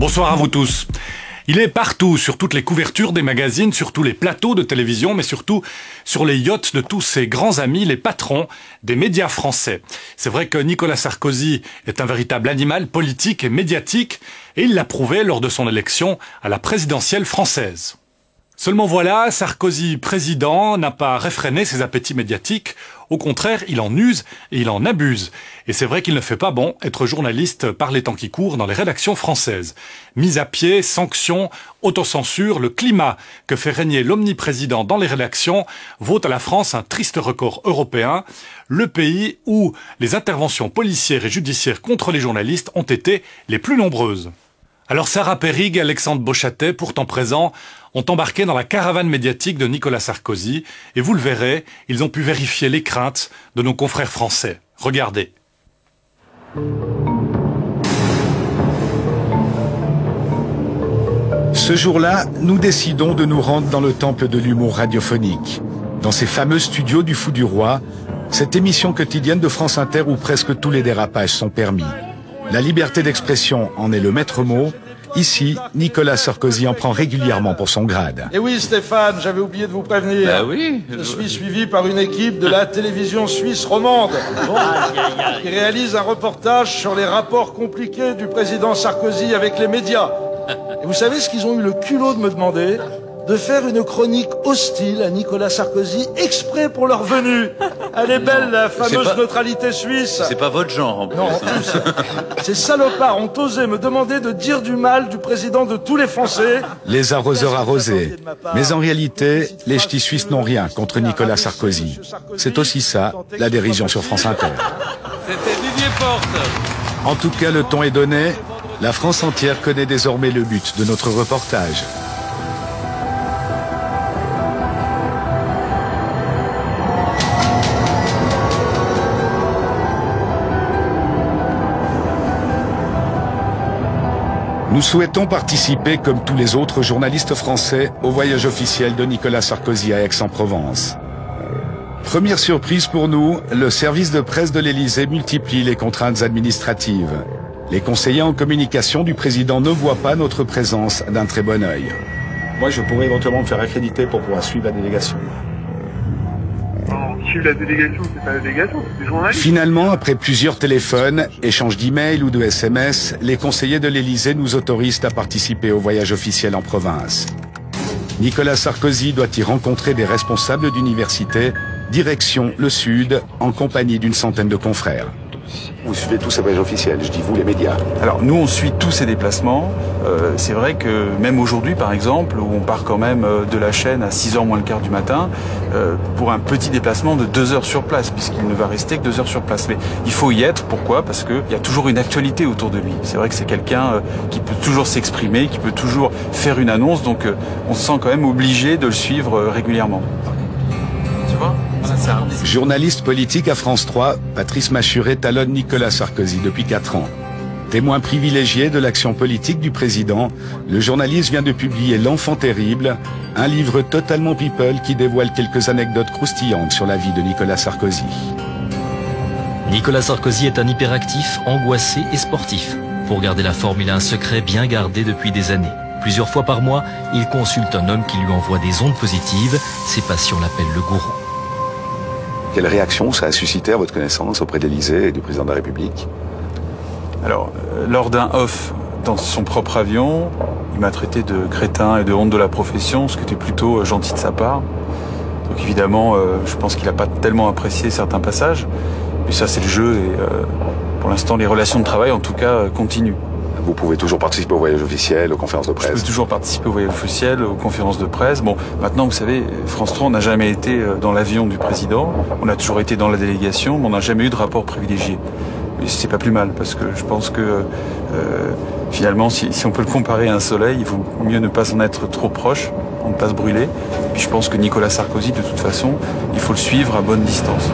Bonsoir à vous tous. Il est partout, sur toutes les couvertures des magazines, sur tous les plateaux de télévision, mais surtout sur les yachts de tous ses grands amis, les patrons des médias français. C'est vrai que Nicolas Sarkozy est un véritable animal politique et médiatique, et il l'a prouvé lors de son élection à la présidentielle française. Seulement voilà, Sarkozy président n'a pas réfréné ses appétits médiatiques, au contraire, il en use et il en abuse. Et c'est vrai qu'il ne fait pas bon être journaliste par les temps qui courent dans les rédactions françaises. Mise à pied, sanctions, autocensure, le climat que fait régner l'omniprésident dans les rédactions vaut à la France un triste record européen, le pays où les interventions policières et judiciaires contre les journalistes ont été les plus nombreuses. Alors Sarah Perrig et Alexandre Beauchâtet, pourtant présents, ont embarqué dans la caravane médiatique de Nicolas Sarkozy et vous le verrez, ils ont pu vérifier les craintes de nos confrères français. Regardez. Ce jour-là, nous décidons de nous rendre dans le temple de l'humour radiophonique, dans ces fameux studios du Fou du Roi, cette émission quotidienne de France Inter où presque tous les dérapages sont permis. La liberté d'expression en est le maître mot. Ici, Nicolas Sarkozy en prend régulièrement pour son grade. Et oui Stéphane, j'avais oublié de vous prévenir. Bah oui. Je suis suivi par une équipe de la télévision suisse romande qui réalise un reportage sur les rapports compliqués du président Sarkozy avec les médias. Et vous savez ce qu'ils ont eu le culot de me demander? De faire une chronique hostile à Nicolas Sarkozy exprès pour leur venue. Elle est belle, la fameuse neutralité suisse. C'est pas votre genre en plus. Non, en plus, ces salopards ont osé me demander de dire du mal du président de tous les Français. Les arroseurs arrosés. Mais en réalité, les ch'tis suisses n'ont rien contre Nicolas Sarkozy. C'est aussi ça, la dérision sur France Inter. C'était Didier Porte. En tout cas, le ton est donné. La France entière connaît désormais le but de notre reportage. Nous souhaitons participer, comme tous les autres journalistes français, au voyage officiel de Nicolas Sarkozy à Aix-en-Provence. Première surprise pour nous, le service de presse de l'Élysée multiplie les contraintes administratives. Les conseillers en communication du président ne voient pas notre présence d'un très bon œil. Moi, je pourrais éventuellement me faire accréditer pour pouvoir suivre la délégation. Suivre la délégation, c'est pas la délégation, c'est des journalistes. Finalement, après plusieurs téléphones, échanges d'emails ou de SMS, les conseillers de l'Élysée nous autorisent à participer au voyage officiel en province. Nicolas Sarkozy doit y rencontrer des responsables d'université, direction le Sud, en compagnie d'une centaine de confrères. Vous suivez tous ces voyages officiels, je dis vous les médias. Alors nous on suit tous ces déplacements. C'est vrai que même aujourd'hui par exemple, où on part quand même de la chaîne à 6h moins le quart du matin, pour un petit déplacement de 2 heures sur place, puisqu'il ne va rester que 2 heures sur place. Mais il faut y être, pourquoi? Parce qu'il y a toujours une actualité autour de lui. C'est vrai que c'est quelqu'un qui peut toujours s'exprimer, qui peut toujours faire une annonce, donc on se sent quand même obligé de le suivre régulièrement. Tu vois? Journaliste politique à France 3, Patrice Machuret talonne Nicolas Sarkozy depuis 4 ans. Témoin privilégié de l'action politique du président, le journaliste vient de publier L'Enfant terrible, un livre totalement people qui dévoile quelques anecdotes croustillantes sur la vie de Nicolas Sarkozy. Nicolas Sarkozy est un hyperactif, angoissé et sportif. Pour garder la forme, il a un secret bien gardé depuis des années. Plusieurs fois par mois, il consulte un homme qui lui envoie des ondes positives. Ses patients l'appellent le gourou. Quelle réaction ça a suscité à votre connaissance auprès de l'Élysée et du président de la République? Alors, lors d'un off dans son propre avion, il m'a traité de crétin et de honte de la profession, ce qui était plutôt gentil de sa part. Donc évidemment, je pense qu'il n'a pas tellement apprécié certains passages. Mais ça, c'est le jeu et pour l'instant, les relations de travail, en tout cas, continuent. Vous pouvez toujours participer au voyage officiel, aux conférences de presse? Je peux toujours participer au voyage officiel, aux conférences de presse. Bon, maintenant, vous savez, France 3, on n'a jamais été dans l'avion du président. On a toujours été dans la délégation, mais on n'a jamais eu de rapport privilégié. Mais c'est pas plus mal, parce que je pense que finalement, si on peut le comparer à un soleil, il vaut mieux ne pas en être trop proche, pour ne pas se brûler. Et puis je pense que Nicolas Sarkozy, de toute façon, il faut le suivre à bonne distance.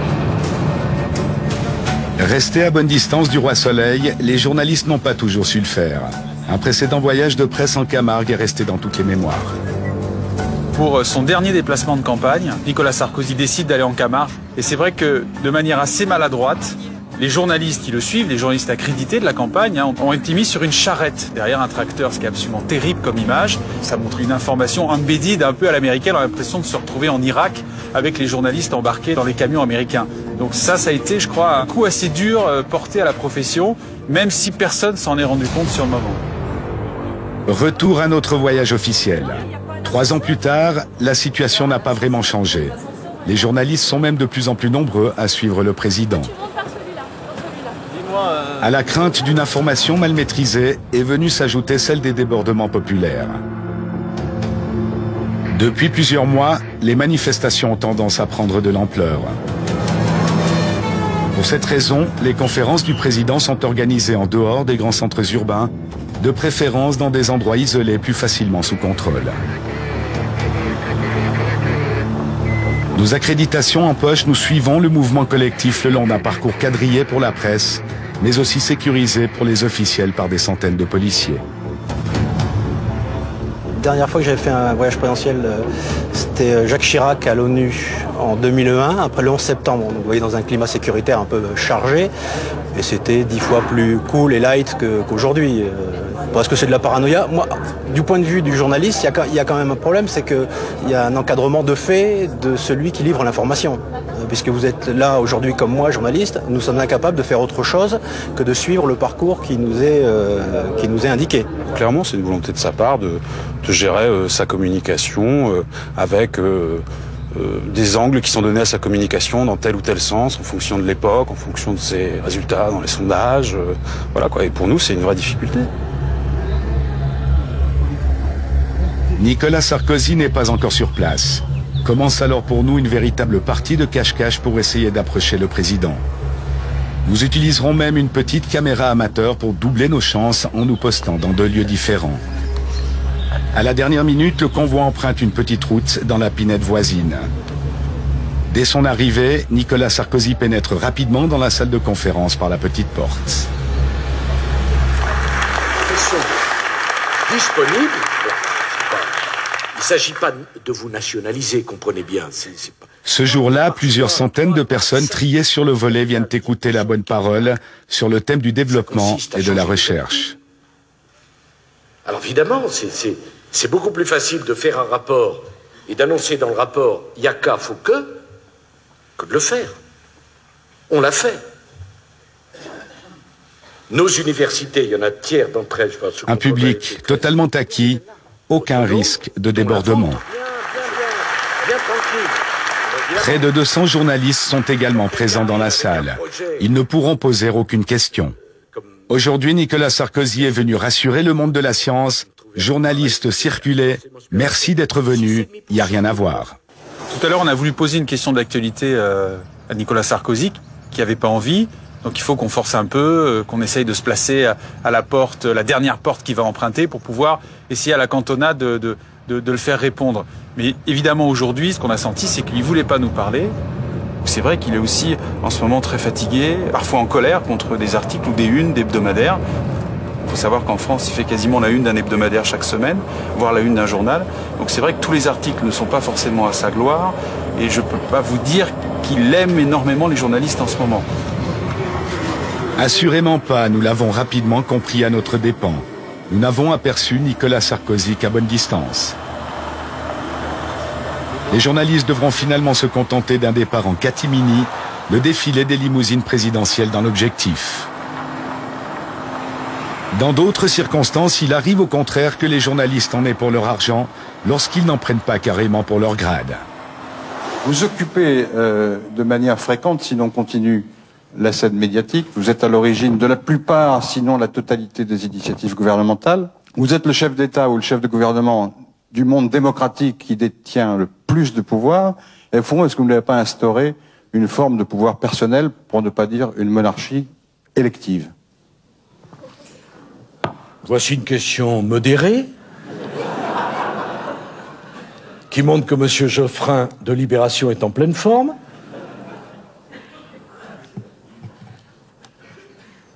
Restés à bonne distance du roi Soleil, les journalistes n'ont pas toujours su le faire. Un précédent voyage de presse en Camargue est resté dans toutes les mémoires. Pour son dernier déplacement de campagne, Nicolas Sarkozy décide d'aller en Camargue. Et c'est vrai que, de manière assez maladroite, Les journalistes qui le suivent, les journalistes accrédités de la campagne, ont été mis sur une charrette derrière un tracteur, ce qui est absolument terrible comme image. Ça montre une information embedded un peu à l'américaine, on a l'impression de se retrouver en Irak avec les journalistes embarqués dans les camions américains. Donc ça a été, je crois, un coup assez dur porté à la profession, même si personne s'en est rendu compte sur le moment. Retour à notre voyage officiel. 3 ans plus tard, la situation n'a pas vraiment changé. Les journalistes sont même de plus en plus nombreux à suivre le président. À la crainte d'une information mal maîtrisée est venue s'ajouter celle des débordements populaires. Depuis plusieurs mois, les manifestations ont tendance à prendre de l'ampleur. Pour cette raison, les conférences du président sont organisées en dehors des grands centres urbains, de préférence dans des endroits isolés plus facilement sous contrôle. Nos accréditations en poche, nous suivons le mouvement collectif le long d'un parcours quadrillé pour la presse, mais aussi sécurisé pour les officiels par des centaines de policiers. La dernière fois que j'avais fait un voyage présidentiel, c'était Jacques Chirac à l'ONU en 2001, après le 11 septembre. Donc, vous voyez, dans un climat sécuritaire un peu chargé, et c'était 10 fois plus cool et light qu'aujourd'hui. Parce que c'est de la paranoïa. Moi, du point de vue du journaliste, il y a quand même un problème, c'est qu'il y a un encadrement de fait de celui qui livre l'information. Puisque vous êtes là aujourd'hui comme moi, journaliste, nous sommes incapables de faire autre chose que de suivre le parcours qui nous est indiqué. Clairement, c'est une volonté de sa part de gérer sa communication avec des angles qui sont donnés à sa communication dans tel ou tel sens, en fonction de l'époque, en fonction de ses résultats dans les sondages. Voilà quoi. Et pour nous, c'est une vraie difficulté. Nicolas Sarkozy n'est pas encore sur place. Commence alors pour nous une véritable partie de cache-cache pour essayer d'approcher le président. Nous utiliserons même une petite caméra amateur pour doubler nos chances en nous postant dans 2 lieux différents. À la dernière minute, le convoi emprunte une petite route dans la pinède voisine. Dès son arrivée, Nicolas Sarkozy pénètre rapidement dans la salle de conférence par la petite porte. Ils sont disponibles. Il ne s'agit pas de vous nationaliser, comprenez bien. Pas... Ce jour-là, plusieurs centaines de personnes triées sur le volet viennent écouter la bonne parole sur le thème du développement et de la recherche. Alors évidemment, c'est beaucoup plus facile de faire un rapport et d'annoncer dans le rapport « Yaka, faut que de le faire. On l'a fait. Nos universités, il y en a tiers d'entre elles, je pense. Un public totalement acquis. Aucun risque de débordement. Près de 200 journalistes sont également présents dans la salle. Ils ne pourront poser aucune question. Aujourd'hui, Nicolas Sarkozy est venu rassurer le monde de la science. Journalistes, circulez. Merci d'être venus. Il n'y a rien à voir. Tout à l'heure, on a voulu poser une question d'actualité à Nicolas Sarkozy, qui n'avait pas envie. Donc il faut qu'on force un peu, qu'on essaye de se placer à la porte, la dernière porte qu'il va emprunter pour pouvoir essayer à la cantonade de le faire répondre. Mais évidemment aujourd'hui, ce qu'on a senti, c'est qu'il ne voulait pas nous parler. C'est vrai qu'il est aussi en ce moment très fatigué, parfois en colère contre des articles ou des unes d'hebdomadaires. Il faut savoir qu'en France, il fait quasiment la une d'un hebdomadaire chaque semaine, voire la une d'un journal. Donc c'est vrai que tous les articles ne sont pas forcément à sa gloire. Et je ne peux pas vous dire qu'il aime énormément les journalistes en ce moment. Assurément pas, nous l'avons rapidement compris à notre dépens. Nous n'avons aperçu Nicolas Sarkozy qu'à bonne distance. Les journalistes devront finalement se contenter d'un départ en catimini, le défilé des limousines présidentielles dans l'objectif. Dans d'autres circonstances, il arrive au contraire que les journalistes en aient pour leur argent, lorsqu'ils n'en prennent pas carrément pour leur grade. Vous occupez de manière fréquente, sinon continue, la scène médiatique. Vous êtes à l'origine de la plupart, sinon la totalité des initiatives gouvernementales. Vous êtes le chef d'État ou le chef de gouvernement du monde démocratique qui détient le plus de pouvoir. Et au fond, est-ce que vous n'avez pas instauré une forme de pouvoir personnel, pour ne pas dire une monarchie élective? Voici une question modérée qui montre que M. Geoffrin de Libération est en pleine forme.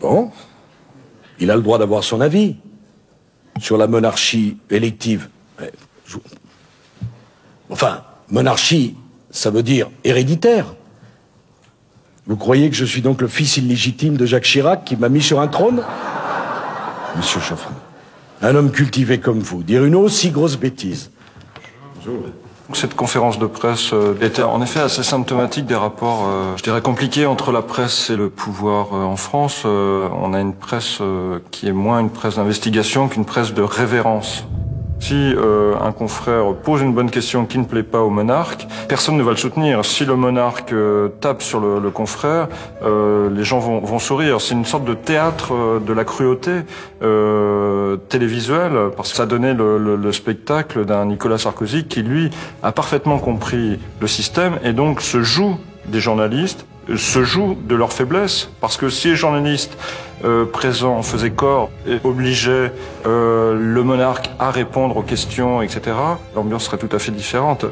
Bon, il a le droit d'avoir son avis sur la monarchie élective. Enfin, monarchie, ça veut dire héréditaire. Vous croyez que je suis donc le fils illégitime de Jacques Chirac qui m'a mis sur un trône? Monsieur Geoffrin, un homme cultivé comme vous, dire une aussi grosse bêtise. Cette conférence de presse était en effet assez symptomatique des rapports, je dirais, compliqués entre la presse et le pouvoir en France. On a une presse qui est moins une presse d'investigation qu'une presse de révérence. Si un confrère pose une bonne question qui ne plaît pas au monarque, personne ne va le soutenir. Si le monarque tape sur le confrère, les gens vont sourire. C'est une sorte de théâtre de la cruauté télévisuelle, parce que ça donnait le spectacle d'un Nicolas Sarkozy qui, lui, a parfaitement compris le système et donc se joue des journalistes, se joue de leur faiblesse, parce que si les journalistes présents faisaient corps et obligeaient le monarque à répondre aux questions, etc., l'ambiance serait tout à fait différente.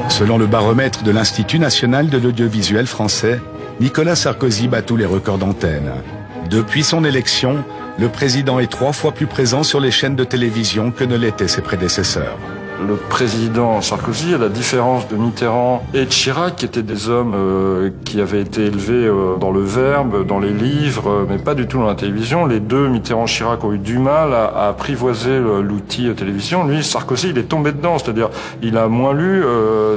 Selon le baromètre de l'Institut national de l'audiovisuel français, Nicolas Sarkozy bat tous les records d'antenne. Depuis son élection, le président est 3 fois plus présent sur les chaînes de télévision que ne l'étaient ses prédécesseurs. Le président Sarkozy, à la différence de Mitterrand et de Chirac, qui étaient des hommes qui avaient été élevés dans le verbe, dans les livres, mais pas du tout dans la télévision. Les deux, Mitterrand et Chirac, ont eu du mal à apprivoiser l'outil télévision. Lui, Sarkozy, il est tombé dedans, c'est-à-dire il a moins lu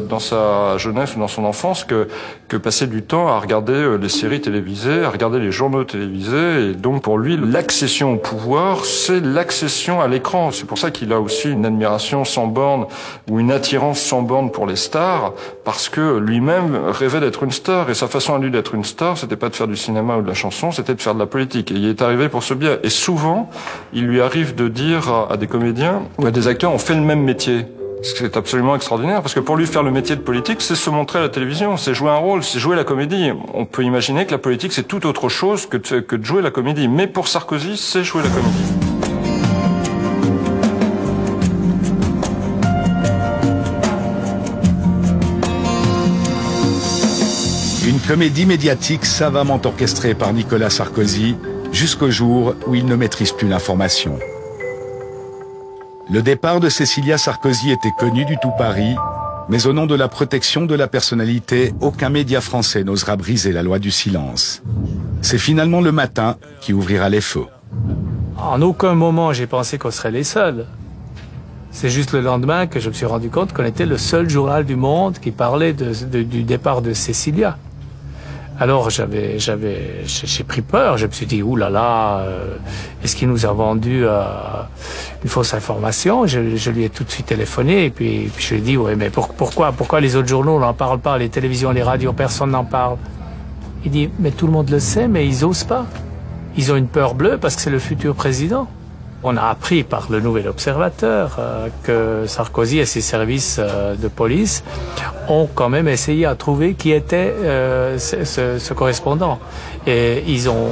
dans sa jeunesse ou dans son enfance que passer du temps à regarder les séries télévisées, à regarder les journaux télévisés. Et donc pour lui, l'accession au pouvoir, c'est l'accession à l'écran. C'est pour ça qu'il a aussi une admiration sans borne ou une attirance sans borne pour les stars, parce que lui-même rêvait d'être une star, et sa façon à lui d'être une star, c'était pas de faire du cinéma ou de la chanson, c'était de faire de la politique, et il est arrivé pour ce biais. Et souvent, il lui arrive de dire à des comédiens ou à des acteurs, on fait le même métier. C'est absolument extraordinaire, parce que pour lui, faire le métier de politique, c'est se montrer à la télévision, c'est jouer un rôle, c'est jouer la comédie. On peut imaginer que la politique, c'est tout autre chose que de jouer la comédie, mais pour Sarkozy, c'est jouer la comédie. Une comédie médiatique savamment orchestrée par Nicolas Sarkozy jusqu'au jour où il ne maîtrise plus l'information. Le départ de Cécilia Sarkozy était connu du tout Paris, mais au nom de la protection de la personnalité, aucun média français n'osera briser la loi du silence. C'est finalement Le Matin qui ouvrira les feux. En aucun moment j'ai pensé qu'on serait les seuls. C'est juste le lendemain que je me suis rendu compte qu'on était le seul journal du monde qui parlait du départ de Cécilia. Alors j'ai pris peur, je me suis dit, oulala, est-ce qu'il nous a vendu une fausse information? Je lui ai tout de suite téléphoné et puis je lui ai dit, ouais, mais pourquoi les autres journaux n'en parlent pas, les télévisions, les radios, personne n'en parle? Il dit, mais tout le monde le sait, mais ils osent pas. Ils ont une peur bleue parce que c'est le futur président. On a appris par le Nouvel Observateur que Sarkozy et ses services de police ont quand même essayé à trouver qui était ce correspondant. Et ils ont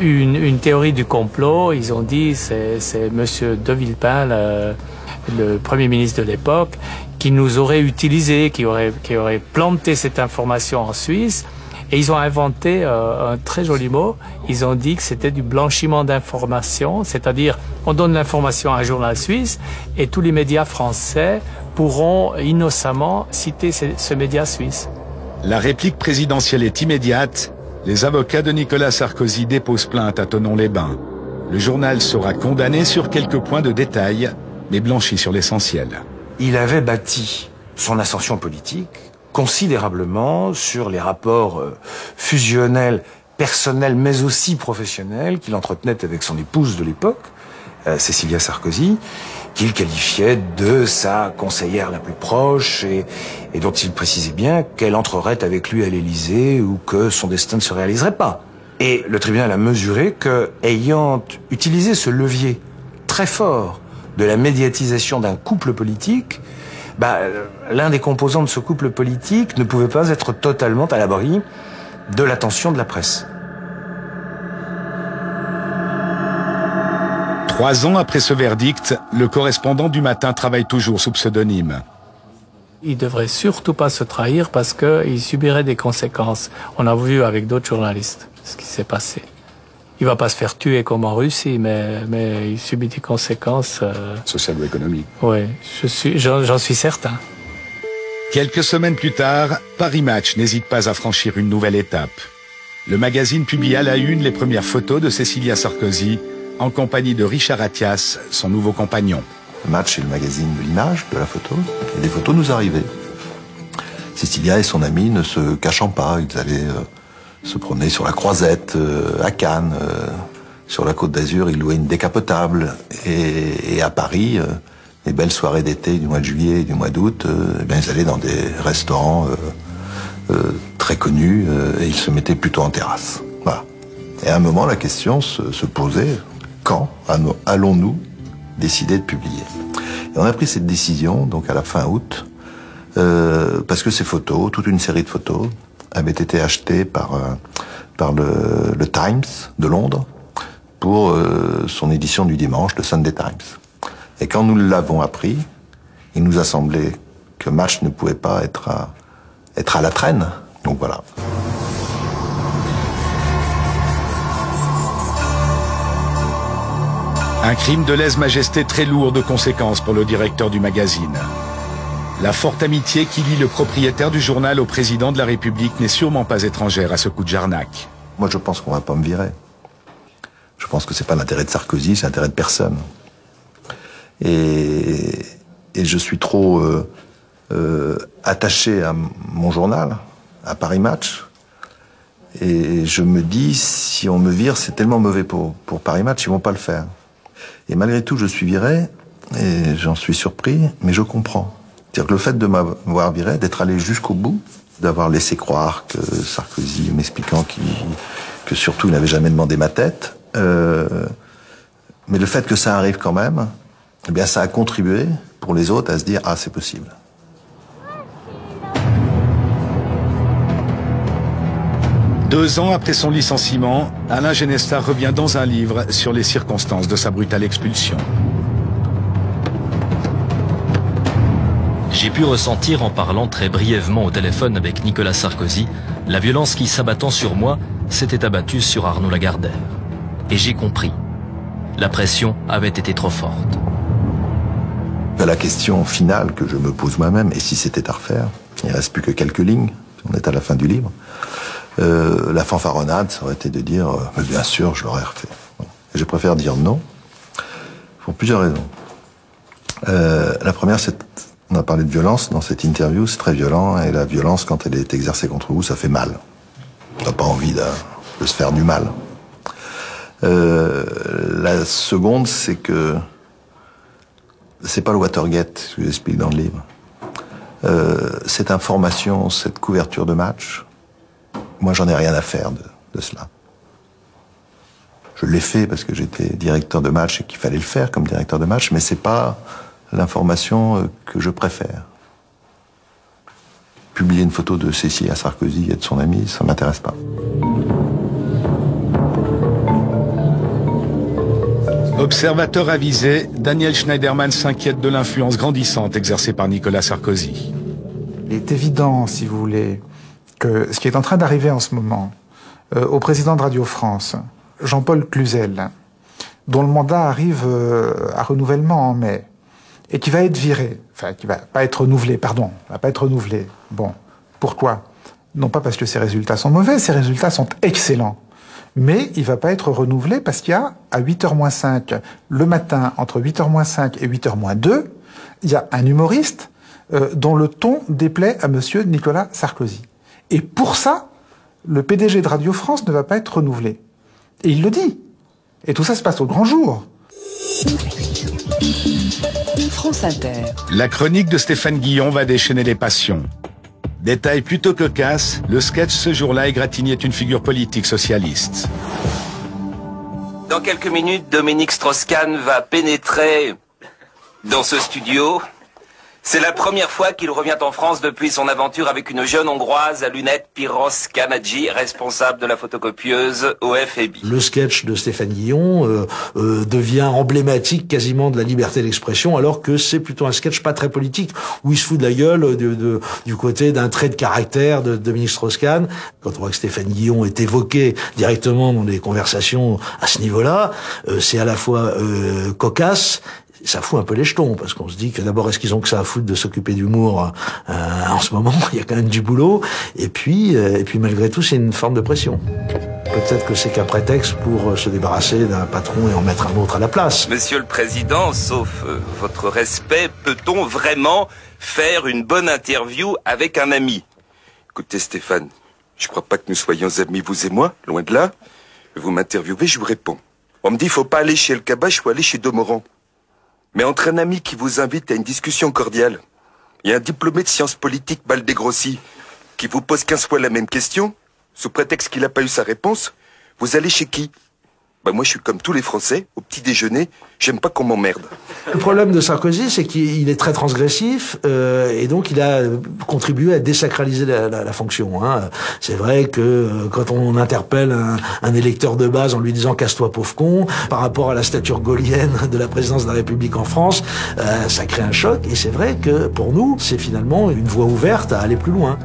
eu une théorie du complot. Ils ont dit c'est Monsieur De Villepin, le Premier ministre de l'époque, qui nous aurait utilisé, qui aurait planté cette information en Suisse. Et ils ont inventé un très joli mot. Ils ont dit que c'était du blanchiment d'informations, c'est-à-dire on donne l'information à un journal suisse et tous les médias français pourront innocemment citer ce média suisse. La réplique présidentielle est immédiate. Les avocats de Nicolas Sarkozy déposent plainte à Thonon-les-Bains. Le journal sera condamné sur quelques points de détail, mais blanchi sur l'essentiel. Il avait bâti son ascension politique considérablement sur les rapports fusionnels, personnels, mais aussi professionnels qu'il entretenait avec son épouse de l'époque, Cécilia Sarkozy, qu'il qualifiait de sa conseillère la plus proche et dont il précisait bien qu'elle entrerait avec lui à l'Élysée ou que son destin ne se réaliserait pas. Et le tribunal a mesuré que, ayant utilisé ce levier très fort de la médiatisation d'un couple politique, l'un des composants de ce couple politique ne pouvait pas être totalement à l'abri de l'attention de la presse. 3 ans après ce verdict, le correspondant du Matin travaille toujours sous pseudonyme. Il devrait surtout pas se trahir parce qu'il subirait des conséquences. On a vu avec d'autres journalistes ce qui s'est passé. Il va pas se faire tuer comme en Russie, mais il subit des conséquences... sociales ou économiques. Oui, j'en suis certain. Quelques semaines plus tard, Paris Match n'hésite pas à franchir une nouvelle étape. Le magazine publie à la une les premières photos de Cécilia Sarkozy en compagnie de Richard Attias, son nouveau compagnon. Match est le magazine de l'image, de la photo, et des photos nous arrivaient. Cécilia et son ami ne se cachant pas, ils allaient se promener sur la Croisette, à Cannes, sur la Côte d'Azur, ils louaient une décapotable, et à Paris, les belles soirées d'été du mois de juillet et du mois d'août, ils allaient dans des restaurants très connus, et ils se mettaient plutôt en terrasse. Voilà. Et à un moment, la question se posait, quand allons-nous décider de publier? Et on a pris cette décision donc à la fin août parce que ces photos, toute une série de photos, avaient été achetées par le Times de Londres pour son édition du dimanche, le Sunday Times. Et quand nous l'avons appris, il nous a semblé que Match ne pouvait pas être à la traîne. Donc voilà. Un crime de lèse-majesté très lourd de conséquences pour le directeur du magazine. La forte amitié qui lie le propriétaire du journal au président de la République n'est sûrement pas étrangère à ce coup de jarnac. Moi, je pense qu'on va pas me virer. Je pense que c'est pas l'intérêt de Sarkozy, c'est l'intérêt de personne. Et je suis trop attaché à mon journal, à Paris Match. Et je me dis, si on me vire, c'est tellement mauvais pour Paris Match, ils vont pas le faire. Et malgré tout, je suis viré, et j'en suis surpris, mais je comprends. C'est-à-dire que le fait de m'avoir viré, d'être allé jusqu'au bout, d'avoir laissé croire que Sarkozy, m'expliquant que surtout il n'avait jamais demandé ma tête, mais le fait que ça arrive quand même, eh bien ça a contribué pour les autres à se dire « Ah, c'est possible ». 2 ans après son licenciement, Alain Genesta revient dans un livre sur les circonstances de sa brutale expulsion. J'ai pu ressentir en parlant très brièvement au téléphone avec Nicolas Sarkozy la violence qui, s'abattant sur moi, s'était abattue sur Arnaud Lagardère. Et j'ai compris. La pression avait été trop forte. La question finale que je me pose moi-même, et si c'était à refaire, il ne reste plus que quelques lignes, on est à la fin du livre, la fanfaronnade, ça aurait été de dire bien sûr, je l'aurais refait. Et je préfère dire non, pour plusieurs raisons. La première, c'est on a parlé de violence dans cette interview, c'est très violent, et la violence, quand elle est exercée contre vous, ça fait mal. On n'a pas envie de se faire du mal. La seconde, c'est que c'est pas le Watergate, je vous explique dans le livre. Cette information, cette couverture de match, moi j'en ai rien à faire de cela. Je l'ai fait parce que j'étais directeur de match et qu'il fallait le faire comme directeur de match, mais c'est pas l'information que je préfère. Publier une photo de Cécilia Sarkozy et de son ami, ça m'intéresse pas. Observateur avisé, Daniel Schneiderman s'inquiète de l'influence grandissante exercée par Nicolas Sarkozy. Il est évident, si vous voulez, que ce qui est en train d'arriver en ce moment au président de Radio France, Jean-Paul Cluzel, dont le mandat arrive à renouvellement en mai, et qui va être viré, enfin qui va pas être renouvelé, pardon, va pas être renouvelé. Bon, pourquoi? Non pas parce que ses résultats sont mauvais, ses résultats sont excellents. Mais il va pas être renouvelé parce qu'il y a, à 8h-5, le matin, entre 8h-5 et 8h-2, il y a un humoriste dont le ton déplaît à monsieur Nicolas Sarkozy. Et pour ça, le PDG de Radio France ne va pas être renouvelé. Et il le dit. Et tout ça se passe au grand jour. France Inter. La chronique de Stéphane Guillon va déchaîner les passions. Détail plutôt cocasse, le sketch ce jour-là égratignait une figure politique socialiste. Dans quelques minutes, Dominique Strauss-Kahn va pénétrer dans ce studio. C'est la première fois qu'il revient en France depuis son aventure avec une jeune Hongroise à lunettes, Piros Kanadzsi, responsable de la photocopieuse OFEBI. Le sketch de Stéphane Guillon devient emblématique quasiment de la liberté d'expression, alors que c'est plutôt un sketch pas très politique, où il se fout de la gueule du côté d'un trait de caractère de Dominique Strauss-Kahn. Quand on voit que Stéphane Guillon est évoqué directement dans des conversations à ce niveau-là, c'est à la fois cocasse, ça fout un peu les jetons, parce qu'on se dit que d'abord, est-ce qu'ils ont que ça à foutre de s'occuper d'humour en ce moment? Il y a quand même du boulot. Et puis malgré tout, c'est une forme de pression. Peut-être que c'est qu'un prétexte pour se débarrasser d'un patron et en mettre un autre à la place. Monsieur le Président, sauf votre respect, peut-on vraiment faire une bonne interview avec un ami? Écoutez Stéphane, je crois pas que nous soyons amis, vous et moi, loin de là. Vous m'interviewez, je vous réponds. On me dit, faut pas aller chez El Kabbach, faut aller chez Domoran. Mais entre un ami qui vous invite à une discussion cordiale et un diplômé de sciences politiques mal dégrossi qui vous pose 15 fois la même question, sous prétexte qu'il n'a pas eu sa réponse, vous allez chez qui? Moi je suis comme tous les Français, au petit déjeuner, j'aime pas qu'on m'emmerde. Le problème de Sarkozy, c'est qu'il est très transgressif et donc il a contribué à désacraliser la fonction. C'est vrai que quand on interpelle un électeur de base en lui disant « casse-toi pauvre con », par rapport à la stature gaullienne de la présidence de la République en France, ça crée un choc et c'est vrai que pour nous, c'est finalement une voie ouverte à aller plus loin.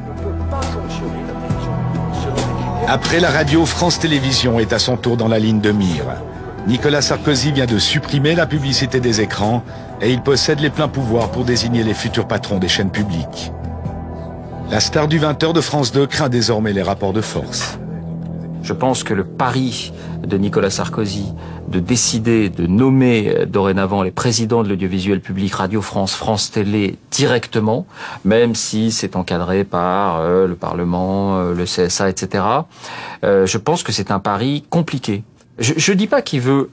Après la radio, France Télévisions est à son tour dans la ligne de mire. Nicolas Sarkozy vient de supprimer la publicité des écrans et il possède les pleins pouvoirs pour désigner les futurs patrons des chaînes publiques. La star du 20h de France 2 craint désormais les rapports de force. Je pense que le pari de Nicolas Sarkozy de décider de nommer dorénavant les présidents de l'audiovisuel public, Radio France, France Télé, directement, même si c'est encadré par le Parlement, le CSA, etc., je pense que c'est un pari compliqué. Je dis pas qu'il veut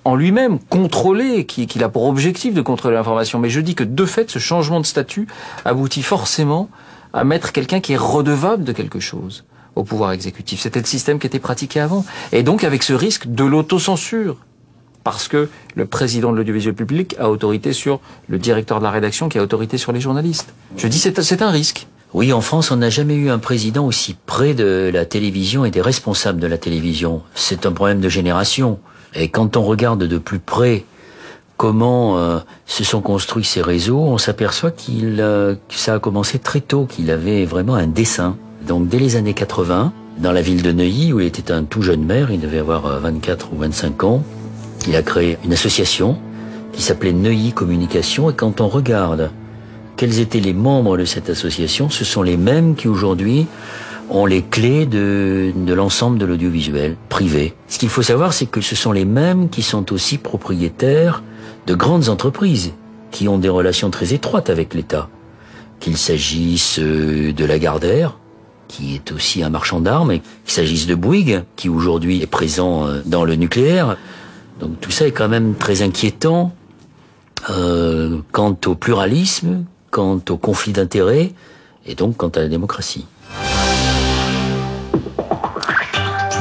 en lui-même contrôler, qu'il a pour objectif de contrôler l'information, mais je dis que de fait, ce changement de statut aboutit forcément à mettre quelqu'un qui est redevable de quelque chose au pouvoir exécutif. C'était le système qui était pratiqué avant. Et donc avec ce risque de l'autocensure. Parce que le président de l'audiovisuel public a autorité sur le directeur de la rédaction qui a autorité sur les journalistes. Je dis c'est un risque. Oui, en France, on n'a jamais eu un président aussi près de la télévision et des responsables de la télévision. C'est un problème de génération. Et quand on regarde de plus près comment se sont construits ces réseaux, on s'aperçoit que ça a commencé très tôt, qu'il avait vraiment un dessein. Donc dès les années 80, dans la ville de Neuilly, où il était un tout jeune maire, il devait avoir 24 ou 25 ans, il a créé une association qui s'appelait Neuilly Communication. Et quand on regarde quels étaient les membres de cette association, ce sont les mêmes qui aujourd'hui ont les clés de l'ensemble de l'audiovisuel privé. Ce qu'il faut savoir, c'est que ce sont les mêmes qui sont aussi propriétaires de grandes entreprises, qui ont des relations très étroites avec l'État. Qu'il s'agisse de Lagardère, qui est aussi un marchand d'armes, et qu'il s'agisse de Bouygues, qui aujourd'hui est présent dans le nucléaire. Donc tout ça est quand même très inquiétant quant au pluralisme, quant au conflit d'intérêts, et donc quant à la démocratie.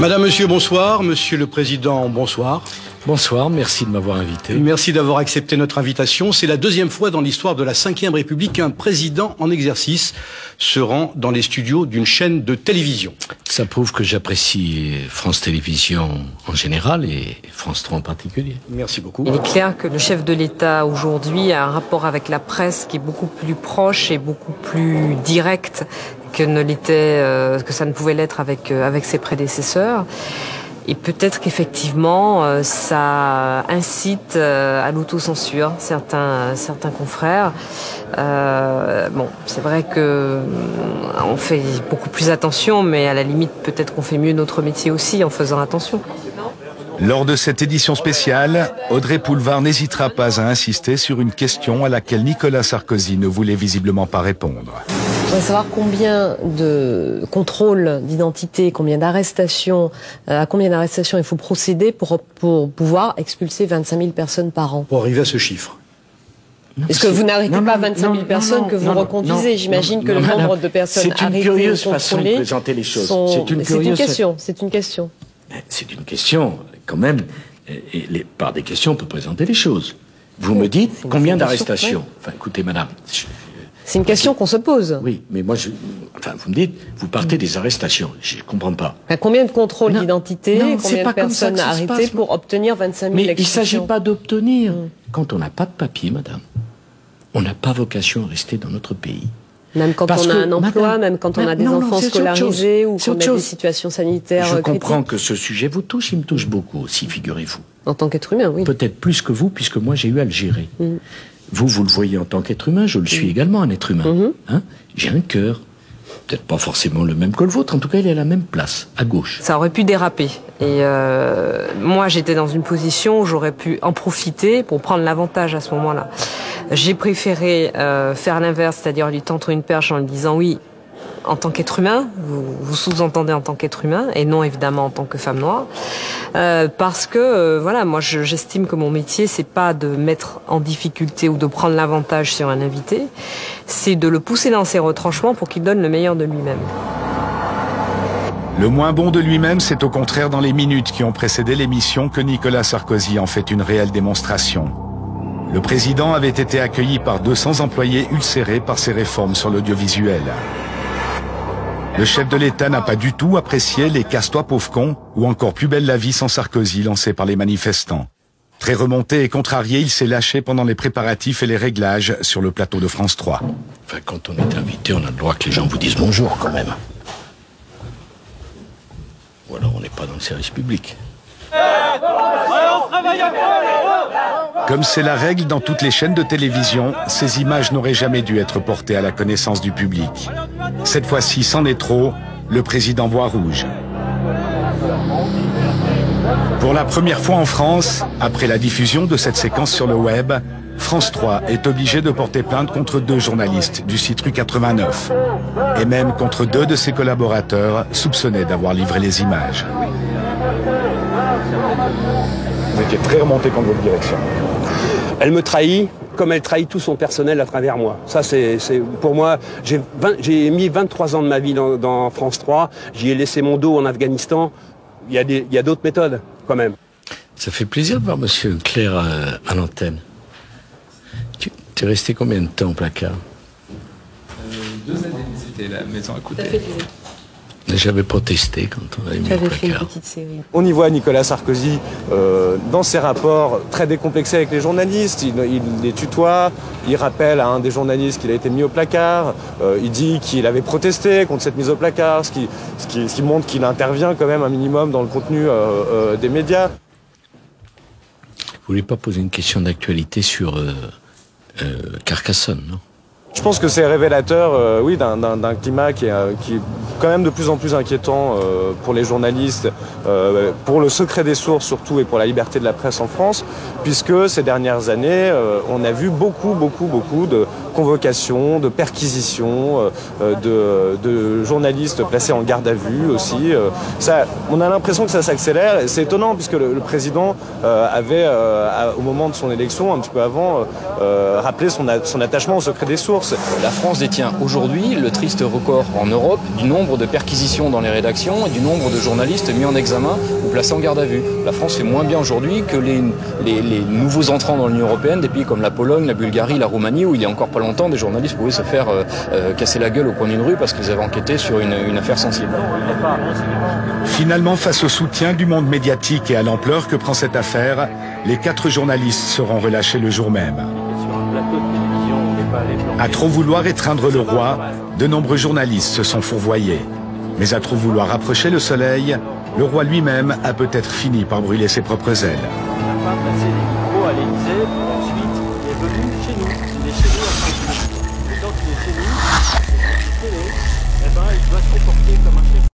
Madame, Monsieur, bonsoir. Monsieur le Président, bonsoir. Bonsoir, merci de m'avoir invité. Merci d'avoir accepté notre invitation. C'est la deuxième fois dans l'histoire de la Ve République qu'un président en exercice se rend dans les studios d'une chaîne de télévision. Ça prouve que j'apprécie France Télévisions en général et France 3 en particulier. Merci beaucoup. Il est clair que le chef de l'État aujourd'hui a un rapport avec la presse qui est beaucoup plus proche et beaucoup plus direct que ça ne pouvait l'être avec ses prédécesseurs. Et peut-être qu'effectivement, ça incite à l'autocensure certains confrères. Bon, c'est vrai que on fait beaucoup plus attention, mais à la limite, peut-être qu'on fait mieux notre métier aussi en faisant attention. Lors de cette édition spéciale, Audrey Poulevard n'hésitera pas à insister sur une question à laquelle Nicolas Sarkozy ne voulait visiblement pas répondre. Je voudrais savoir combien de contrôles d'identité, combien d'arrestations, à combien d'arrestations il faut procéder pour pouvoir expulser 25 000 personnes par an. Pour arriver à ce chiffre. Est-ce que vous n'arrêtez pas 25 000 personnes que vous reconduisez? J'imagine que le nombre de personnes arrêtées C'est une curieuse façon de présenter les choses. C'est une question. C'est une question. C'est une question, quand même. Et par des questions, on peut présenter les choses. Vous me dites combien d'arrestations? Enfin, écoutez, madame, C'est une question qu'on se pose. Oui, mais moi, vous me dites, vous partez des arrestations. Je ne comprends pas. Combien de contrôles d'identité, combien de personnes arrêtées pour obtenir 25 000 Mais il ne expulsions? s'agit pas d'obtenir. Quand on n'a pas de papier, madame, on n'a pas vocation à rester dans notre pays. Même quand on a un emploi, même quand on a des enfants scolarisés ou qu'on a des situations sanitaires critiques. Je comprends que ce sujet vous touche, il me touche beaucoup aussi, figurez-vous. En tant qu'être humain, oui. Peut-être plus que vous, puisque moi j'ai eu à le gérer. Vous le voyez en tant qu'être humain, je le suis également un être humain. Hein, j'ai un cœur, peut-être pas forcément le même que le vôtre, en tout cas il est à la même place, à gauche. Ça aurait pu déraper. Et moi j'étais dans une position où j'aurais pu en profiter pour prendre l'avantage à ce moment-là. J'ai préféré faire l'inverse, c'est-à-dire lui tendre une perche en lui disant oui, en tant qu'être humain, vous sous-entendez en tant qu'être humain, et non évidemment en tant que femme noire, parce que voilà, moi j'estime que mon métier c'est pas de mettre en difficulté ou de prendre l'avantage sur un invité, c'est de le pousser dans ses retranchements pour qu'il donne le meilleur de lui-même. Le moins bon de lui-même, c'est au contraire dans les minutes qui ont précédé l'émission que Nicolas Sarkozy en fait une réelle démonstration. Le président avait été accueilli par 200 employés ulcérés par ses réformes sur l'audiovisuel. Le chef de l'État n'a pas du tout apprécié les « casse-toi pauvre con » ou encore « plus belle la vie sans Sarkozy » lancés par les manifestants. Très remonté et contrarié, il s'est lâché pendant les préparatifs et les réglages sur le plateau de France 3. Enfin, quand on est invité, on a le droit que les gens vous disent bonjour quand même. Ou alors on n'est pas dans le service public. Comme c'est la règle dans toutes les chaînes de télévision, ces images n'auraient jamais dû être portées à la connaissance du public. Cette fois-ci, c'en est trop, le président voit rouge. Pour la première fois en France, après la diffusion de cette séquence sur le web, France 3 est obligé de porter plainte contre 2 journalistes du site Rue 89, et même contre 2 de ses collaborateurs soupçonnés d'avoir livré les images. Vous étiez très remonté contre votre direction. Elle me trahit comme elle trahit tout son personnel à travers moi. Ça, c'est pour moi, j'ai mis 23 ans de ma vie dans France 3, j'y ai laissé mon dos en Afghanistan. Il y a d'autres méthodes, quand même. Ça fait plaisir de voir Monsieur Clair à l'antenne. Tu es resté combien de temps au placard? 2 années, c'était la maison à côté. J'avais protesté quand on avait mis au placard. On y voit Nicolas Sarkozy dans ses rapports très décomplexés avec les journalistes. Il les tutoie, il rappelle à un des journalistes qu'il a été mis au placard. Il dit qu'il avait protesté contre cette mise au placard, ce qui montre qu'il intervient quand même un minimum dans le contenu des médias. Vous voulez pas poser une question d'actualité sur Carcassonne, non? Je pense que c'est révélateur, oui, d'un climat qui est quand même de plus en plus inquiétant pour les journalistes, pour le secret des sources surtout et pour la liberté de la presse en France, puisque ces dernières années, on a vu beaucoup de convocations, de perquisitions, de journalistes placés en garde à vue aussi. On a l'impression que ça s'accélère et c'est étonnant puisque le président avait, au moment de son élection, un petit peu avant, rappelé son attachement au secret des sources. La France détient aujourd'hui le triste record en Europe du nombre de perquisitions dans les rédactions et du nombre de journalistes mis en examen ou placés en garde à vue. La France fait moins bien aujourd'hui que les nouveaux entrants dans l'Union européenne, des pays comme la Pologne, la Bulgarie, la Roumanie, où il y a encore pas longtemps, des journalistes pouvaient se faire casser la gueule au coin d'une rue parce qu'ils avaient enquêté sur une affaire sensible. Finalement, face au soutien du monde médiatique et à l'ampleur que prend cette affaire, les 4 journalistes seront relâchés le jour même. À trop vouloir étreindre le roi, de nombreux journalistes se sont fourvoyés. Mais à trop vouloir approcher le soleil, le roi lui-même a peut-être fini par brûler ses propres ailes.